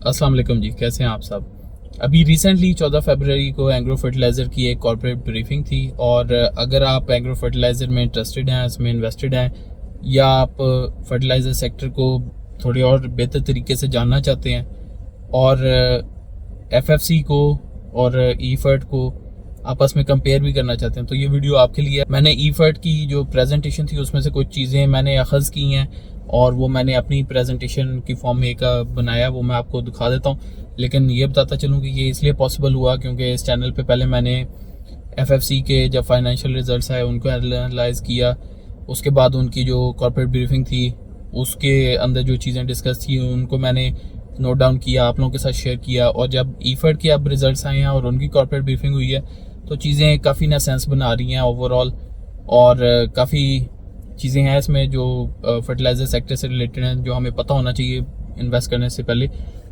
अस्सलाम वालेकुम जी, कैसे हैं आप सब। अभी रिसेंटली 14 फरवरी को एग्रो फर्टिलाइज़र की एक कॉर्पोरेट ब्रीफिंग थी और अगर आप एग्रो फर्टिलाइज़र में इंटरेस्टेड हैं, इसमें इन्वेस्टेड हैं या आप फर्टिलाइज़र सेक्टर को थोड़ी और बेहतर तरीके से जानना चाहते हैं और एफएफसी को और ईफर्ट को आपस में कंपेयर भी करना चाहते हैं तो ये वीडियो आपके लिए। मैंने ईफर्ट की जो प्रेजेंटेशन थी उसमें से कुछ चीज़ें मैंने अखज़ की हैं और वो मैंने अपनी प्रेजेंटेशन की फॉर्म में एक बनाया, वो मैं आपको दिखा देता हूँ। लेकिन ये बताता चलूँ कि ये इसलिए पॉसिबल हुआ क्योंकि इस चैनल पे पहले मैंने एफएफसी के जब फाइनेंशियल रिजल्ट्स आए उनको एनालाइज़ किया, उसके बाद उनकी जो कॉर्पोरेट ब्रीफिंग थी उसके अंदर जो चीज़ें डिस्कस थी उनको मैंने नोट डाउन किया, आप लोगों के साथ शेयर किया। और जब ईफर्ट के अब रिजल्ट्स आए हैं और उनकी कॉर्पोरेट ब्रीफिंग हुई है तो चीज़ें काफ़ी ना सेंस बना रही हैं ओवरऑल, और काफ़ी चीज़ें हैं इसमें जो फर्टिलाइज़र सेक्टर से रिलेटेड हैं जो हमें पता होना चाहिए इन्वेस्ट करने से पहले।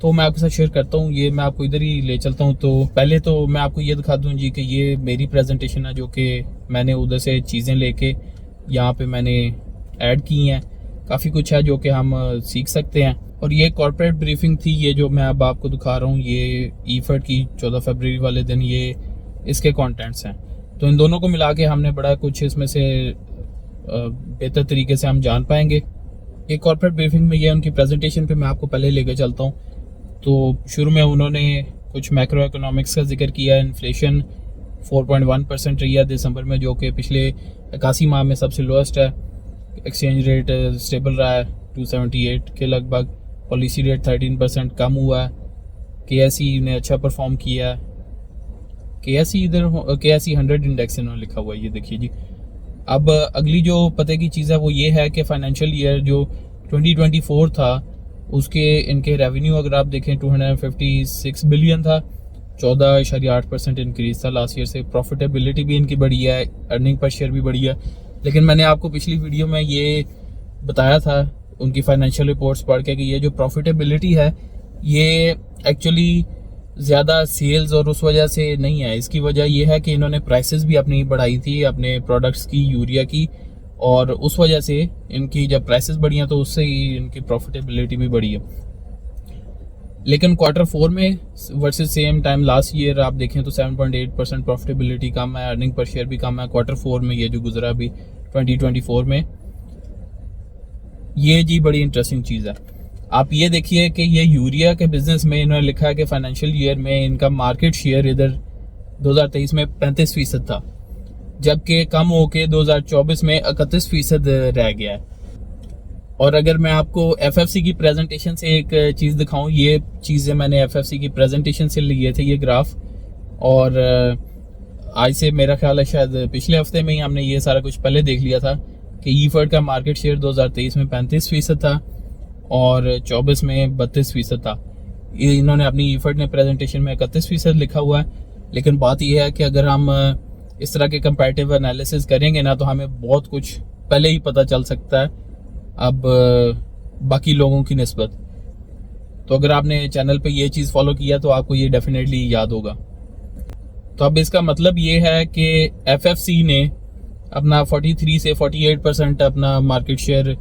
तो मैं आपके साथ शेयर करता हूँ, ये मैं आपको इधर ही ले चलता हूँ। तो पहले तो मैं आपको ये दिखा दूँ जी कि ये मेरी प्रेजेंटेशन है जो कि मैंने उधर से चीज़ें लेके यहाँ पे मैंने ऐड की हैं। काफ़ी कुछ है जो कि हम सीख सकते हैं। और ये कॉर्पोरेट ब्रीफिंग थी, ये जो मैं अब आपको दिखा रहा हूँ, ये ईफर्ट की 14 फरवरी वाले दिन ये इसके कंटेंट्स हैं। तो इन दोनों को मिला के हमने बड़ा कुछ इसमें से बेहतर तरीके से हम जान पाएंगे। एक कॉर्पोरेट ब्रीफिंग में ये उनकी प्रेजेंटेशन पे मैं आपको पहले लेकर चलता हूँ। तो शुरू में उन्होंने कुछ मैक्रो इकोनॉमिक्स का जिक्र किया। इन्फ्लेशन 4.1% रही है दिसंबर में, जो कि पिछले 81 माह में सबसे लोएस्ट है। एक्सचेंज रेट स्टेबल रहा है 278 के लगभग। पॉलिसी रेट 13% कम हुआ है। केएसई ने अच्छा परफॉर्म किया है। केएसई 100 इंडेक्स इन्होंने लिखा हुआ है, ये देखिए जी। अब अगली जो पते की चीज़ है वो ये है कि फाइनेंशियल ईयर जो 2024 था उसके इनके रेवेन्यू अगर आप देखें 256 बिलियन था, 14.8% इंक्रीज था लास्ट ईयर से। प्रॉफिटेबिलिटी भी इनकी बढ़ी है, अर्निंग पर शेयर भी बढ़ी है। लेकिन मैंने आपको पिछली वीडियो में ये बताया था उनकी फाइनेंशियल रिपोर्ट्स पढ़ के कि ये जो प्रॉफिटेबिलिटी है ये एक्चुअली ज़्यादा सेल्स और उस वजह से नहीं है। इसकी वजह यह है कि इन्होंने प्राइसेस भी अपनी बढ़ाई थी अपने प्रोडक्ट्स की, यूरिया की, और उस वजह से इनकी जब प्राइसेस बढ़ी हैं तो उससे ही इनकी प्रॉफिटेबिलिटी भी बढ़ी है। लेकिन Q4 में versus same time last year आप देखें तो 7.8% प्रॉफिटेबिलिटी कम है, अर्निंग पर शेयर भी कम है Q4 में, ये जो गुजरा अभी 2024 में। ये जी बड़ी इंटरेस्टिंग चीज़ है। आप ये देखिए कि ये यूरिया के बिजनेस में इन्होंने लिखा है कि फाइनेंशियल ईयर में इनका मार्केट शेयर इधर 2023 में 35% था, जबकि कम होके 2024 में 31% रह गया है। और अगर मैं आपको एफएफसी की प्रेजेंटेशन से एक चीज़ दिखाऊं, ये चीज़ें मैंने एफएफसी की प्रेजेंटेशन से लिए थे ये ग्राफ, और आज से मेरा ख्याल है शायद पिछले हफ्ते में ही हमने ये सारा कुछ पहले देख लिया था कि ईफर्ट का मार्केट शेयर 2023 में 35% था और 24 में 32% था। इन्होंने अपनी ईफर्ट ने प्रेजेंटेशन में 31% लिखा हुआ है। लेकिन बात यह है कि अगर हम इस तरह के कंपैरेटिव एनालिसिस करेंगे ना तो हमें बहुत कुछ पहले ही पता चल सकता है अब बाकी लोगों की निस्बत। तो अगर आपने चैनल पे ये चीज़ फॉलो किया तो आपको ये डेफिनेटली याद होगा। तो अब इसका मतलब ये है कि एफएफसी ने अपना 43 से 48% अपना मार्केट शेयर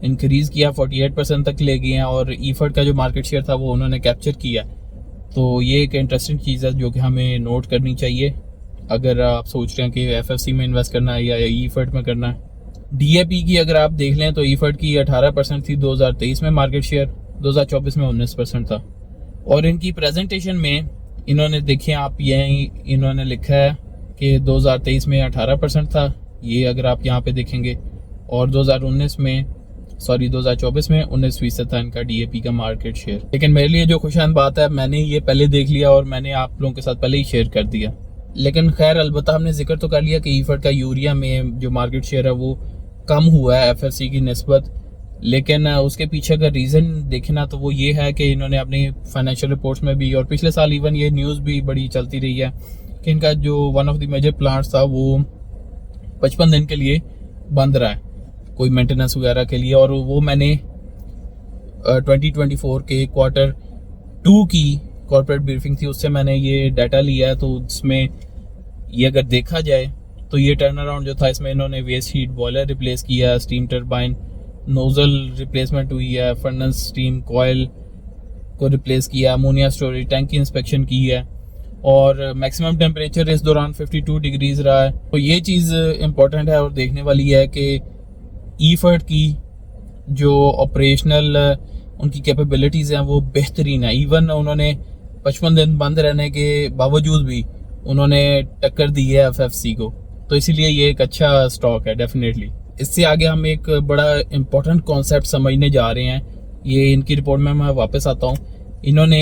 इंक्रीज किया, 48% तक ले गए हैं, और ईफर्ट का जो मार्केट शेयर था वो उन्होंने कैप्चर किया। तो ये एक इंटरेस्टिंग चीज़ है जो कि हमें नोट करनी चाहिए अगर आप सोच रहे हैं कि एफएफसी में इन्वेस्ट करना है या ईफर्ट में करना है। डीएपी की अगर आप देख लें तो ईफर्ट की 18% थी 2023 में मार्केट शेयर, 2024 में 19% था। और इनकी प्रेजेंटेशन में इन्होंने देखें आप, यही इन्होंने लिखा है कि 2023 में 18% था, ये अगर आप यहाँ पे देखेंगे, और 2024 में 19% था इनका डीएपी का मार्केट शेयर। लेकिन मेरे लिए जो खुशहाल बात है, मैंने ये पहले देख लिया और मैंने आप लोगों के साथ पहले ही शेयर कर दिया। लेकिन खैर अलबत्ता हमने जिक्र तो कर लिया कि ईफर्ट का यूरिया में जो मार्केट शेयर है वो कम हुआ है एफएफसी की निस्बत। लेकिन उसके पीछे अगर रीज़न देखना तो वो ये है कि इन्होंने अपनी फाइनेंशियल रिपोर्ट्स में भी, और पिछले साल इवन ये न्यूज़ भी बड़ी चलती रही है कि इनका जो one of the major plants था वो 55 दिन के लिए बंद रहा है कोई मेंटेनेंस वगैरह के लिए। और वो मैंने 2024 के Q2 की कॉर्पोरेट ब्रीफिंग थी उससे मैंने ये डाटा लिया है। तो उसमें ये अगर देखा जाए तो ये टर्न अराउंड जो था इसमें इन्होंने वेस्ट हीट बॉयलर रिप्लेस किया, स्टीम टरबाइन नोजल रिप्लेसमेंट हुई है, फर्नेस स्टीम कॉयल को रिप्लेस किया, अमोनिया स्टोरेज टैंक की इंस्पेक्शन की है और मैक्सिमम टेम्परेचर इस दौरान 52 डिग्रीज रहा है। तो ये चीज़ इम्पोर्टेंट है और देखने वाली है कि ईफर्ट की जो ऑपरेशनल उनकी कैपेबिलिटीज़ हैं वो बेहतरीन है। इवन उन्होंने 55 दिन बंद रहने के बावजूद भी उन्होंने टक्कर दी है एफएफसी को, तो इसीलिए ये एक अच्छा स्टॉक है डेफिनेटली। इससे आगे हम एक बड़ा इम्पोर्टेंट कॉन्सेप्ट समझने जा रहे हैं। ये इनकी रिपोर्ट में मैं वापस आता हूँ। इन्होंने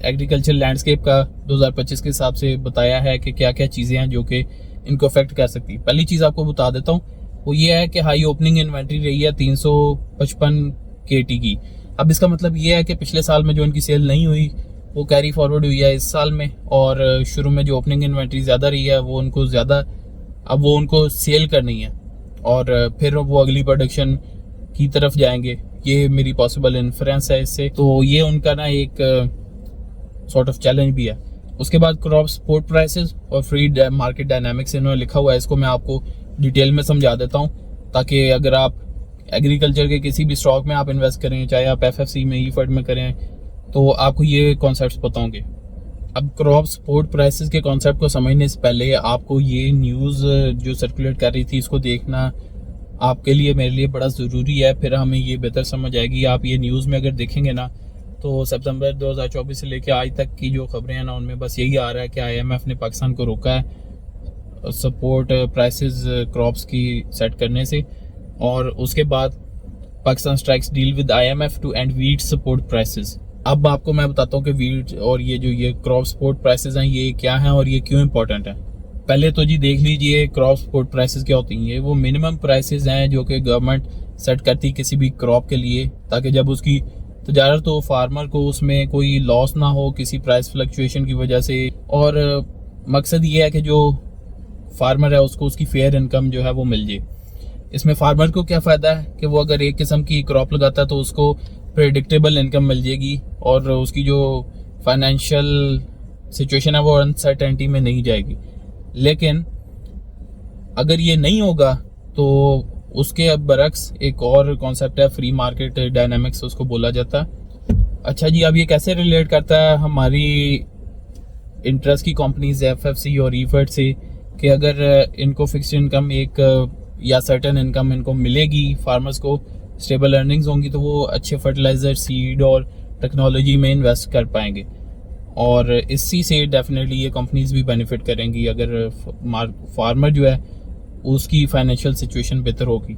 एग्रीकल्चर लैंडस्केप का 2025 के हिसाब से बताया है कि क्या क्या चीज़ें हैं जो कि इनको अफेक्ट कर सकती है। पहली चीज़ आपको बता देता हूँ, वो ये है कि हाई ओपनिंग इन्वेंट्री रही है 355 KT की। अब इसका मतलब ये है कि पिछले साल में जो इनकी सेल नहीं हुई वो कैरी फॉरवर्ड हुई है इस साल में, और शुरू में जो ओपनिंग इन्वेंट्री ज़्यादा रही है वो उनको ज़्यादा, अब वो उनको सेल करनी है और फिर वो अगली प्रोडक्शन की तरफ जाएंगे। ये मेरी पॉसिबल इन्फ्रेंस है इससे, तो ये उनका ना एक सॉर्ट ऑफ चैलेंज भी है। उसके बाद क्रॉप सपोर्ट प्राइसेस और फ्री मार्केट डायनामिक्स इन्होंने लिखा हुआ है, इसको मैं आपको डिटेल में समझा देता हूँ ताकि अगर आप एग्रीकल्चर के किसी भी स्टॉक में आप इन्वेस्ट करें, चाहे आप एफएफसी में, ईफर्ड में करें, तो आपको ये कॉन्सेप्ट्स पता होंगे। अब क्रॉप सपोर्ट प्राइसेस के कॉन्सेप्ट को समझने से पहले आपको ये न्यूज़ जो सर्कुलेट कर रही थी इसको देखना आपके लिए, मेरे लिए बड़ा ज़रूरी है। फिर हमें ये बेहतर समझ आएगी। आप ये न्यूज़ में अगर देखेंगे ना तो सितंबर 2024 से लेकर आज तक की जो खबरें हैं ना उनमें बस यही आ रहा है कि IMF ने पाकिस्तान को रोका है सपोर्ट प्राइसेस क्रॉप्स की सेट करने से, और उसके बाद Pakistan strikes deal with IMF to end wheat support prices. अब आपको मैं बताता हूँ कि वीट और ये क्रॉप सपोर्ट प्राइसेस हैं ये क्या हैं और ये क्यों इंपॉर्टेंट है। पहले तो जी देख लीजिए क्रॉप सपोर्ट प्राइसेस क्या होती हैं। ये वो मिनिमम प्राइसेस हैं जो कि गवर्नमेंट सेट करती है किसी भी क्रॉप के लिए, ताकि जब उसकी तजारत हो फार्मर को उसमें कोई लॉस ना हो किसी प्राइस फ्लक्चुएशन की वजह से। और मकसद ये है कि जो फार्मर है उसको उसकी फेयर इनकम जो है वो मिल जाए। इसमें फार्मर को क्या फ़ायदा है कि वो अगर एक किस्म की क्रॉप लगाता है तो उसको प्रेडिक्टेबल इनकम मिल जाएगी और उसकी जो फाइनेंशियल सिचुएशन है वो अनसर्टेनिटी में नहीं जाएगी। लेकिन अगर ये नहीं होगा तो उसके बरक्स एक और कॉन्सेप्ट है फ्री मार्केट डायनामिक्स, उसको बोला जाता है। अच्छा जी, अब ये कैसे रिलेट करता है हमारी इंटरेस्ट की कंपनीज एफएफसी और ईफर्ड से, कि अगर इनको फिक्स्ड इनकम एक या सर्टेन इनकम इनको मिलेगी, फार्मर्स को स्टेबल अर्निंग्स होंगी, तो वो अच्छे फर्टिलाइजर, सीड और टेक्नोलॉजी में इन्वेस्ट कर पाएंगे और इसी से डेफिनेटली ये कंपनीज भी बेनिफिट करेंगी अगर फार्मर जो है उसकी फाइनेंशियल सिचुएशन बेहतर होगी।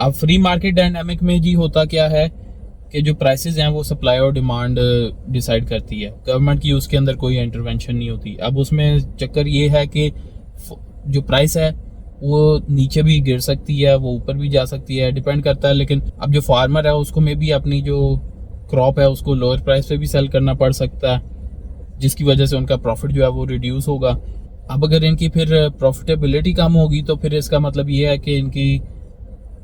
अब फ्री मार्केट डायनामिक में जी होता क्या है कि जो प्राइसेस हैं वो सप्लाई और डिमांड डिसाइड करती है, गवर्नमेंट की उसके अंदर कोई इंटरवेंशन नहीं होती। अब उसमें चक्कर ये है कि जो प्राइस है वो नीचे भी गिर सकती है, वो ऊपर भी जा सकती है, डिपेंड करता है। लेकिन अब जो फार्मर है उसको में भी अपनी जो क्रॉप है उसको लोअर प्राइस पे भी सेल करना पड़ सकता है, जिसकी वजह से उनका प्रॉफिट जो है वो रिड्यूस होगा। अब अगर इनकी फिर प्रॉफिटेबिलिटी कम होगी तो फिर इसका मतलब ये है कि इनकी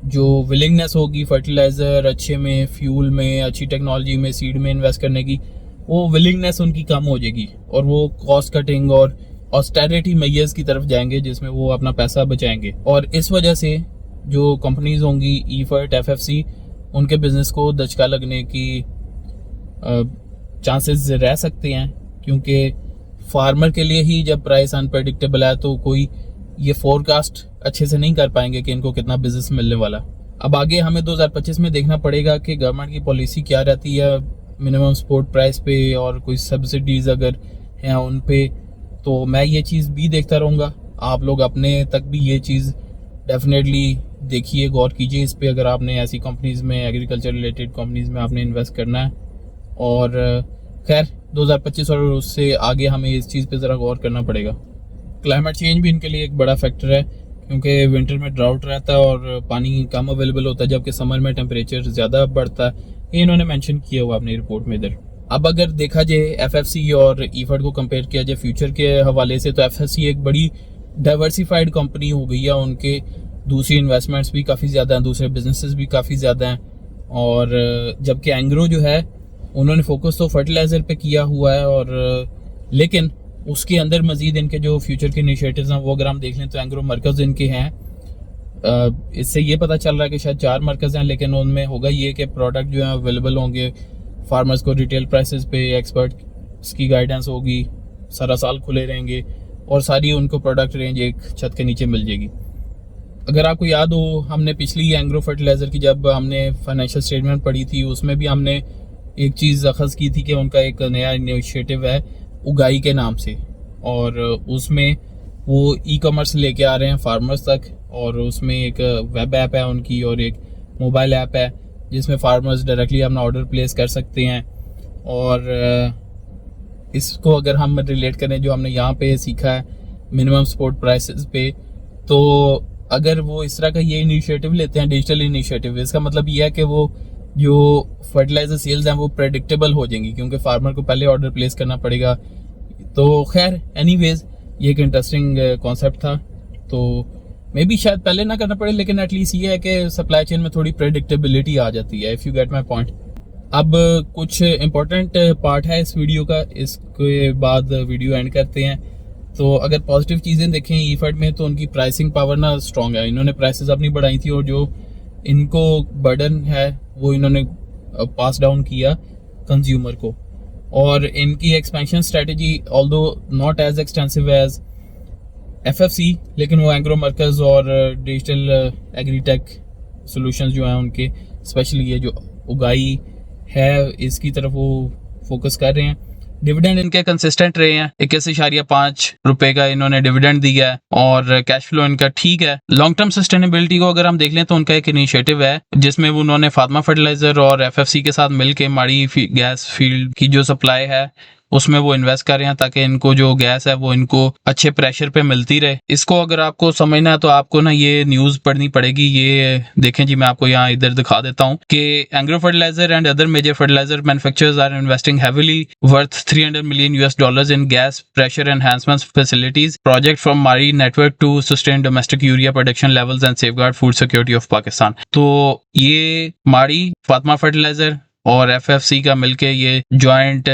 जो विलिंगनेस होगी फर्टिलाइज़र अच्छे में, फ्यूल में, अच्छी टेक्नोलॉजी में, सीड में इन्वेस्ट करने की, वो विलिंगनेस उनकी कम हो जाएगी और वो कॉस्ट कटिंग और ऑस्टेरिटी मेजर्स की तरफ जाएंगे जिसमें वो अपना पैसा बचाएंगे। और इस वजह से जो कंपनीज होंगी ईफर्ट, एफएफसी, उनके बिजनेस को दचका लगने की चांसेस रह सकते हैं, क्योंकि फार्मर के लिए ही जब प्राइस अनप्रेडिक्टेबल है तो कोई ये फोरकास्ट अच्छे से नहीं कर पाएंगे कि इनको कितना बिजनेस मिलने वाला। अब आगे हमें 2025 में देखना पड़ेगा कि गवर्नमेंट की पॉलिसी क्या रहती है मिनिमम सपोर्ट प्राइस पे और कोई सब्सिडीज अगर हैं उन पे, तो मैं ये चीज़ भी देखता रहूँगा। आप लोग अपने तक भी ये चीज़ डेफिनेटली देखिए, गौर कीजिए इस पे अगर आपने ऐसी कंपनीज में, एग्रीकल्चर रिलेटेड कंपनीज में आपने इन्वेस्ट करना है। और खैर 2025 और उससे आगे हमें इस चीज़ पे ज़रा गौर करना पड़ेगा। क्लाइमेट चेंज भी इनके लिए एक बड़ा फैक्टर है, क्योंकि विंटर में ड्राउट रहता है और पानी कम अवेलेबल होता है, जबकि समर में टेम्परेचर ज़्यादा बढ़ता है। ये इन्होंने मेंशन किया हुआ अपनी रिपोर्ट में इधर। अब अगर देखा जाए एफएफसी और ईफर्ड को कंपेयर किया जाए फ्यूचर के हवाले से, तो एफएफसी एक बड़ी डाइवर्सिफाइड कंपनी हो गई है। उनके दूसरी इन्वेस्टमेंट्स भी काफ़ी ज़्यादा हैं, दूसरे बिजनेसेस भी काफ़ी ज़्यादा हैं। और जबकि एंग्रो जो है उन्होंने फोकस तो फर्टिलाइज़र पे किया हुआ है, और लेकिन उसके अंदर मजीद इनके जो फ्यूचर के इनिशिएटिव्स हैं वो अगर हम देख लें तो एंग्रो मरकज़ इनके हैं इससे ये पता चल रहा है कि शायद 4 मरकज़ हैं, लेकिन उनमें होगा ये कि प्रोडक्ट जो है अवेलेबल होंगे फार्मर्स को रिटेल प्राइसेस पे, एक्सपर्ट्स की गाइडेंस होगी, सारा साल खुले रहेंगे और सारी उनको प्रोडक्ट रेंज एक छत के नीचे मिल जाएगी। अगर आपको याद हो, हमने पिछली एंग्रो फर्टिलाइज़र की जब हमने फाइनेंशियल स्टेटमेंट पढ़ी थी, उसमें भी हमने एक चीज़ अखज़ की थी कि उनका एक नया इनिशिएटिव है उगाई के नाम से, और उसमें वो ई कॉमर्स लेके आ रहे हैं फार्मर्स तक, और उसमें एक वेब ऐप है उनकी और एक मोबाइल ऐप है जिसमें फार्मर्स डायरेक्टली अपना ऑर्डर प्लेस कर सकते हैं। और इसको अगर हम रिलेट करें जो हमने यहाँ पे सीखा है मिनिमम सपोर्ट प्राइसेस पे, तो अगर वो इस तरह का ये इनिशिएटिव लेते हैं, डिजिटल इनिशिएटिव, इसका मतलब ये है कि वो जो फर्टिलाइजर सेल्स हैं वो प्रेडिक्टेबल हो जाएंगी, क्योंकि फार्मर को पहले ऑर्डर प्लेस करना पड़ेगा। तो खैर एनीवेज ये एक इंटरेस्टिंग कॉन्सेप्ट था। तो मे बी शायद पहले ना करना पड़े, लेकिन एटलीस्ट ये है कि सप्लाई चेन में थोड़ी प्रेडिक्टेबिलिटी आ जाती है, if you get my point. अब कुछ इम्पोर्टेंट पार्ट है इस वीडियो का, इसके बाद वीडियो एंड करते हैं। तो अगर पॉजिटिव चीज़ें देखें ईफर्ट में, तो उनकी प्राइसिंग पावर ना स्ट्रॉन्ग है। इन्होंने प्राइसेस अपनी बढ़ाई थी और जो इनको बर्डन है वो इन्होंने पास डाउन किया कंज्यूमर को। और इनकी expansion strategy although not as extensive as FFC, लेकिन वो एग्रो मर्कज और डिजिटल एग्रीटेक सॉल्यूशंस जो हैं उनके, स्पेशली ये जो उगाई है इसकी तरफ वो फोकस कर रहे हैं। डिविडेंड इनके कंसिस्टेंट रहे हैं, 21.5 रुपए का इन्होंने डिविडेंड दिया है और कैश फ्लो इनका ठीक है। लॉन्ग टर्म सस्टेनेबिलिटी को अगर हम देख लें तो उनका एक इनिशिएटिव है जिसमें वो उन्होंने फातिमा फर्टिलाइजर और एफएफसी के साथ मिलकर माड़ी गैस फील्ड की जो सप्लाई है उसमें वो इन्वेस्ट कर रहे हैं, ताकि इनको जो गैस है वो इनको अच्छे प्रेशर पे मिलती रहे। इसको अगर आपको समझना है तो आपको ना ये न्यूज पढ़नी पड़ेगी। ये देखें जी, मैं आपको यहाँ इधर दिखा देता हूँ कि agro fertiliser and other major fertiliser manufacturers are investing heavily worth $300 million in gas pressure enhancement facilities project from Mari network to sustain domestic urea production levels and safeguard food security of Pakistan। तो ये माड़ी, Fatima fertiliser और FFC का मिलके ये joint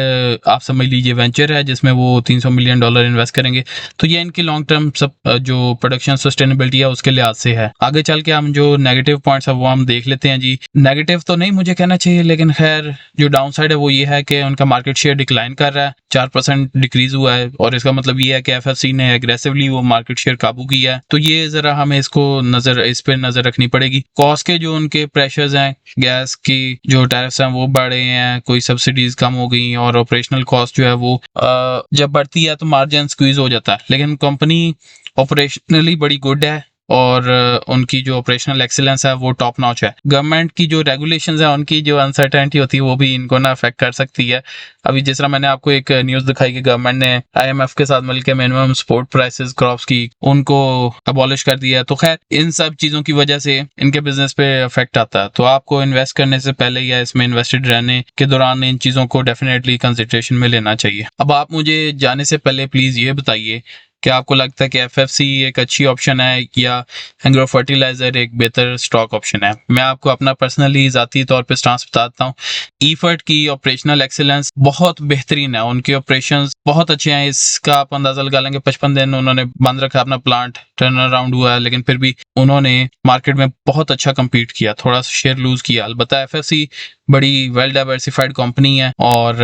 आप समझ लीजिए वेंचर है जिसमें वो $300 मिलियन इन्वेस्ट करेंगे। तो ये इनकी लॉन्ग टर्म सब जो प्रोडक्शन सस्टेनेबिलिटी है उसके लिहाज से है। आगे चल के हम जो नेगेटिव पॉइंट्स है वो हम देख लेते हैं जी। नेगेटिव तो नहीं मुझे कहना चाहिए, लेकिन खैर जो डाउन साइड है वो ये है कि उनका मार्केट शेयर डिक्लाइन कर रहा है, 4% डिक्रीज हुआ है, और इसका मतलब ये है कि एफएफसी ने एग्रेसिवली वो मार्केट शेयर काबू किया है। तो ये जरा हमें इसको इस पे नजर रखनी पड़ेगी। कॉस्ट के जो उनके प्रेशर्स हैं, गैस की जो टैरिफ्स हैं वो बढ़े हैं, कोई सब्सिडीज कम हो गई और ऑपरेशनल कॉस्ट जो है वो जब बढ़ती है तो मार्जिन स्क्वीज हो जाता है। लेकिन कंपनी ऑपरेशनली बड़ी गुड है और उनकी जो ऑपरेशनल एक्सीलेंस है वो टॉप नॉच है। गवर्नमेंट की जो रेगुलेशंस है उनकी जो अनसर्टेनिटी होती है वो भी इनको ना अफेक्ट कर सकती है। अभी जिस तरह मैंने आपको एक न्यूज़ दिखाई कि गवर्नमेंट ने आईएमएफ के साथ मिलकर मिनिमम सपोर्ट प्राइसेस क्रॉप्स की उनको अबॉलिश कर दिया है। तो खैर इन सब चीज़ों की वजह से इनके बिजनेस पे अफेक्ट आता है। तो आपको इन्वेस्ट करने से पहले या इसमें इन्वेस्टेड रहने के दौरान इन चीज़ों को डेफिनेटली कंसिडरेशन में लेना चाहिए। अब आप मुझे जाने से पहले प्लीज़ ये बताइए क्या आपको लगता है कि एफएफसी एक अच्छी ऑप्शन है या एग्रो फर्टिलाइजर एक बेहतर स्टॉक ऑप्शन है? मैं आपको अपना पर्सनली ज़ाती तौर पे स्टांस बताता हूँ। ईफर्ट की ऑपरेशनल एक्सीलेंस बहुत बेहतरीन है, उनके ऑपरेशंस बहुत अच्छे हैं। इसका आप अंदाजा लगा लेंगे, 55 दिन उन्होंने बंद रखा अपना प्लांट, टर्न अराउंड हुआ है, लेकिन फिर भी उन्होंने मार्केट में बहुत अच्छा कम्पीट किया, थोड़ा सा शेयर लूज किया। अलबत्ता एफएफसी बड़ी वेल डाइवर्सिफाइड कंपनी है और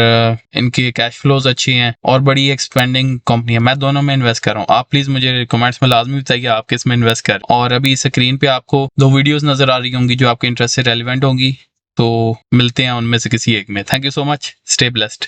इनके कैश फ्लोज अच्छे हैं और बड़ी एक्सपेंडिंग कंपनी है। मैं दोनों में इन्वेस्ट कर रहा हूँ। आप प्लीज मुझे कमेंट्स में लाजमी बताइए आप किस में इन्वेस्ट कर। और अभी स्क्रीन पे आपको 2 वीडियोस नजर आ रही होंगी जो आपके इंटरेस्ट से रेलिवेंट होंगी, तो मिलते हैं उनमें से किसी एक में। Thank you so much, stay blessed.